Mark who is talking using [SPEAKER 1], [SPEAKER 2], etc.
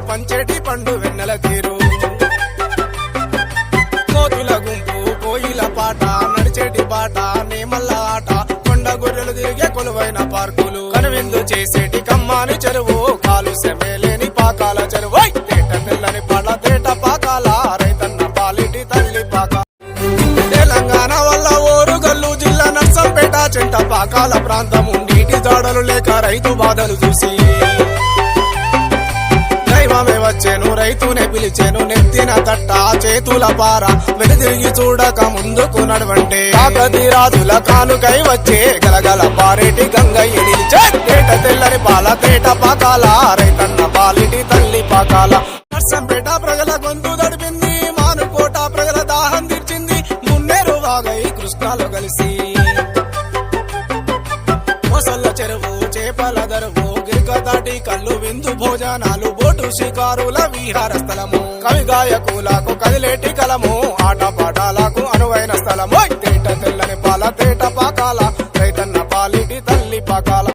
[SPEAKER 1] పంచేటి పండు వెన్నెల తీరు కోతుల గుంపు కోయిల పాట నడిచేటి బాట నేమల్ల ఆట కొండ గొర్రెలు తిరిగే కొలువైన పార్కులు కనువిందు చేసేటి కమ్మాని చెరువు కాలు సెమేలేని పాకాల చెరువు తేట తెల్లని పాల తేట పాకాల రైతన్న పాలిటి తల్లి పాక తెలంగాణ వల్ల ఓరుగల్లు జిల్లా నర్సంపేట చెంట పాకాల ప్రాంతము నీటి జాడలు లేక రైతు బాధలు చూసి దైవమే వచ్చేను రైతునే పిలిచేను నెత్తిన తట్ట చేతుల పార వెనుదిరిగి చూడక ముందుకు నడవంటే కాకతీ రాజుల కానుకై వచ్చే గలగల పారేటి గంగయ్య నిలిచే తేట తెల్లని పాల తేట పాకాల రైతన్న పాలిటి తల్లి పాకాల నర్సంపేట ప్రజల గొంతు దడిపింది మానుకోట ప్రజల దాహం తీర్చింది మున్నేరు వాగై కృష్ణాలో కలిసి మొసళ్ళ చెరువు చేపల దరువు గిరిక దాటి కళ్ళు విందు భోజనాలు బోటు షికారుల విహార స్థలము కవి గాయకులకు కదిలేటి కలము ఆట పాఠాలకు అనువైన స్థలము తేట తెల్లని పాల తేట